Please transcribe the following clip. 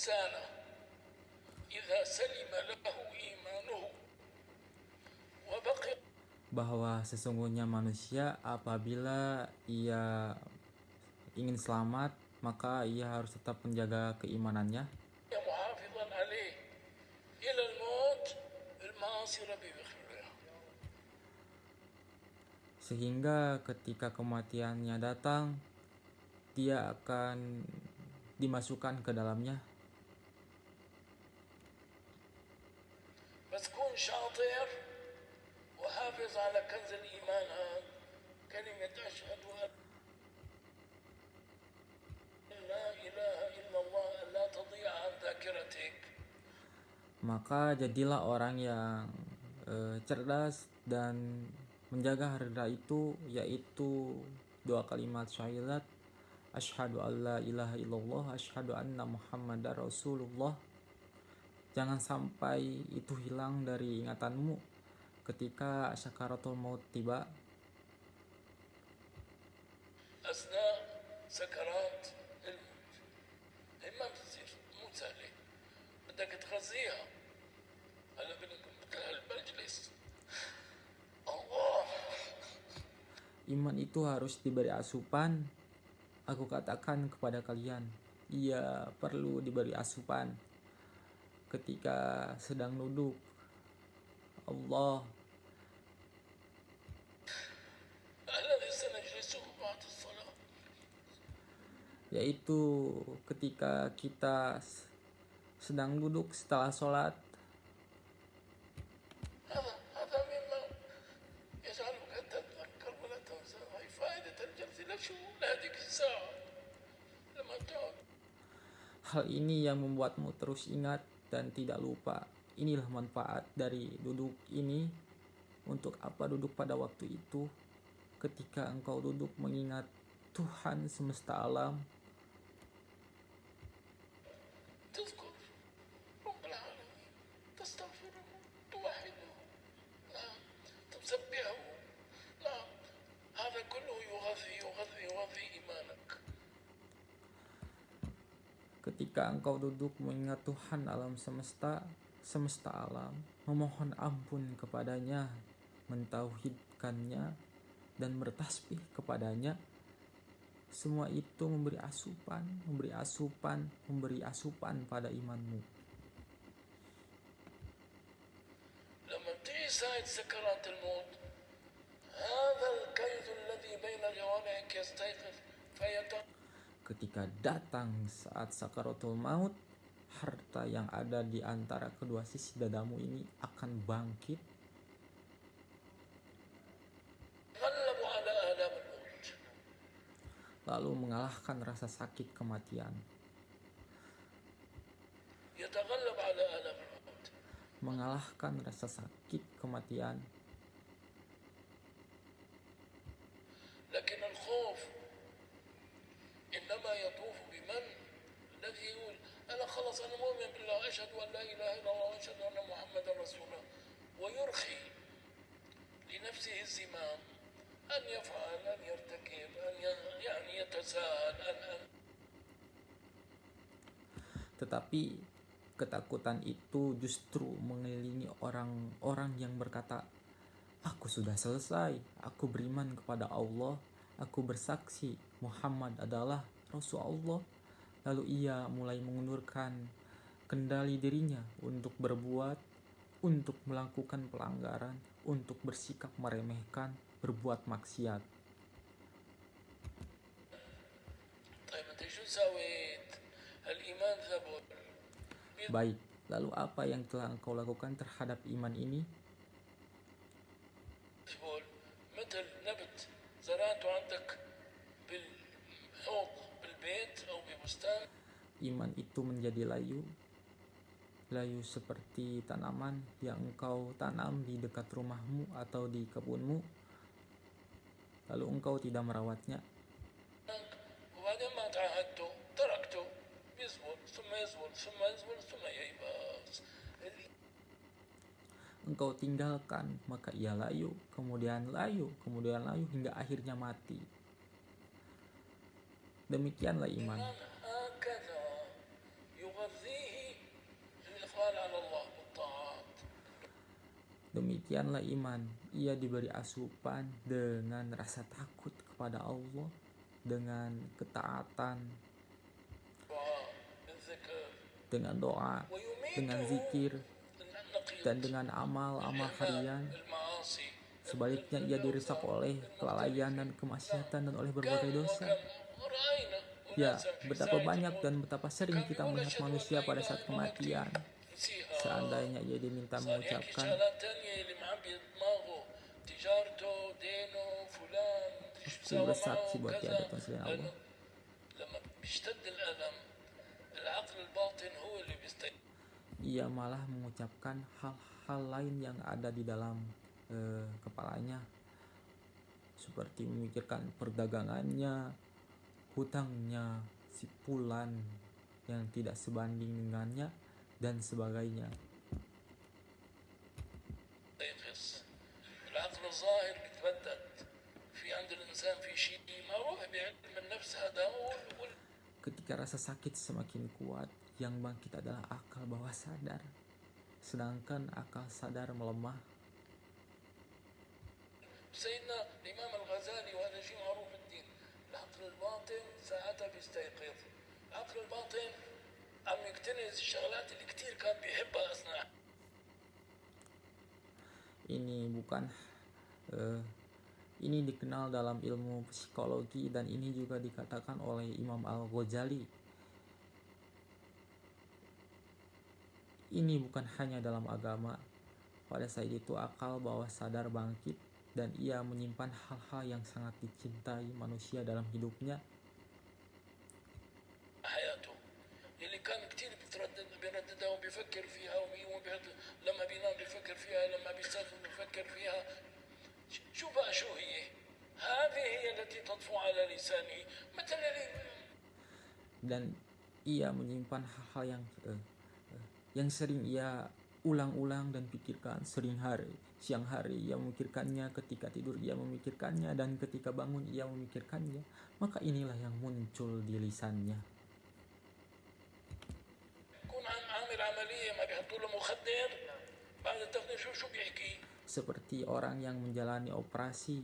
الإنسان إذا سلم له إيمانه وبقي bahwa sesungguhnya manusia apabila ia ingin selamat, maka ia harus tetap menjaga keimanannya محافظا عليه إلى الموت المعاصي ربي يغفر له. sehingga ketika kematiannya datang dia akan dimasukkan ke dalamnya. بس كون شاطر وحافظ على كنز الإيمان هذا كلمة أشهد أن لا إله إلا الله أن لا تضيع عن ذاكرتك. Maka jadilah orang yang cerdas dan menjaga harta itu, yaitu dua kalimat syahadat, asyhadu alla ilaha illallah, asyhadu anna muhammadar rasulullah. Jangan sampai itu hilang dari ingatanmu ketika sakaratul maut tiba. أثناء سكرات الموت ما بتصير مو سهلة، بدك تغذيها. هلا بالمجلس الله. Iman itu harus diberi asupan. Aku katakan kepada kalian, ia perlu diberi asupan ketika sedang duduk. Allah, الذي سنجلسه بعد الصلاة. yaitu ketika kita sedang duduk setelah sholat. هذا مما يجعلك تتذكر ولا تنسى. هاي فائدة الجلسة لشو لهذيك الساعة لما تقعد. Hal ini yang membuatmu terus ingat dan tidak lupa. Inilah manfaat dari duduk ini. Untuk apa duduk pada waktu itu? Ketika engkau duduk mengingat Tuhan semesta alam, تذكر رب العالمين، تستغفره، توحده، نعم، تسبحه، نعم، هذا كله يغذي إيمانك. ketika engkau duduk mengingat Tuhan alam semesta alam, memohon ampun kepadanya, mentauhidkannya, dan bertasbih kepadanya, semua itu memberi asupan pada imanmu. لما تعيش ساعة سكرات الموت هذا الكنز الذي بين جوانحك يستيقظ Ketika datang saat sakaratul maut, harta yang ada di antara kedua sisi dadamu ini akan bangkit, يتغلب على آلام الموت. lalu mengalahkan rasa sakit kematian, يتغلب على آلام الموت. mengalahkan rasa sakit kematian. لكن الخوف إنما يطوف بمن الذي يقول أنا خلص أنا مؤمن بالله أشهد أن لا إله إلا الله وأشهد أن محمدا رسول الله، ويرخي لنفسه الزمام أن يفعل أن يرتكب أن يعني يتساهل أن Tetapi ketakutan itu justru mengelilingi orang-orang yang berkata, aku sudah selesai, aku beriman kepada Allah, aku bersaksi Muhammad adalah Rasul Allah. Lalu ia mulai mengundurkan kendali dirinya untuk berbuat, untuk melakukan pelanggaran, untuk bersikap meremehkan, berbuat maksiat. طيب أنت شو سويت؟ الإيمان ثبت. Baik, lalu apa yang telah engkau lakukan terhadap iman ini? مثل نبت زرعته عندك بالحوض بالبيت أو ببستان. Iman itu menjadi layu seperti tanaman yang engkau tanam di dekat rumahmu atau di kebunmu, lalu engkau tidak merawatnya. وبعدين ما تعهدته تركته يزول ثم يزول ثم يزول ثم ييبس. Engkau tinggalkan, maka ia layu, kemudian layu hingga akhirnya mati. Demikianlah iman. هكذا يغذيه الإقبال على الله والطاعات. Demikianlah iman, ia diberi asupan dengan rasa takut kepada Allah, dengan ketaatan, دعاء بالذكر dengan doa, dengan ويميته zikir, dan النقيض dengan amal-amal harian. المعاصي Sebaliknya ia dirusak oleh kelalaian dan kemaksiatan dan oleh berbagai dosa. رأينا Ya, أناسا في betapa ساعة banyak الموت dan betapa sering كان kita بيقول melihat أشهد أن manusia لا pada إله saat إلا الله كتير kematian. نسيها. Seandainya ia diminta صار يحكي mengucapkan شغلات تانية اللي معبي دماغه تجارته دينه فلان شو aku ساوى bersaksi معه bahwa كذا tiada Tuhan selain Allah. لأنه لما بيشتد الألم العقل الباطن هو اللي بيستيقظ. Ia malah mengucapkan hal-hal lain yang ada di dalam kepalanya, seperti memikirkan perdagangannya, hutangnya, sipulan yang tidak sebanding dengannya, dan sebagainya. العقل الظاهر بيتبدد في عند الإنسان في شيء معروف بعلم النفس هذا Ketika rasa sakit semakin kuat, yang bangkit adalah akal bawah sadar, sedangkan akal sadar melemah. سيدنا الإمام الغزالي وهذا شيء معروف بالدين العقل الباطن ساعتها بيستيقظ. العقل الباطن عم يكتنز الشغلات اللي كتير كان بيحبها أثناء. Ini dikenal dalam ilmu psikologi dan ini juga dikatakan oleh Imam Al-Ghazali. Ini bukan hanya dalam agama. Pada saat itu akal bawah sadar bangkit dan ia menyimpan hal-hal yang sangat dicintai manusia dalam hidupnya. حياته اللي كان كتير بيرددها وبيفكر فيها لما بينام بيفكر فيها لما بيستيقظ بيفكر فيها. شو بقى شو هي؟ هذه هي التي تطفو على لسانه مثل Dan ia menyimpan hal-hal yang sering ia ulang-ulang dan pikirkan siang hari ia memikirkannya, ketika tidur ia memikirkannya, dan ketika bangun ia memikirkannya. Maka inilah yang muncul di lisannya. Seperti orang yang menjalani operasi,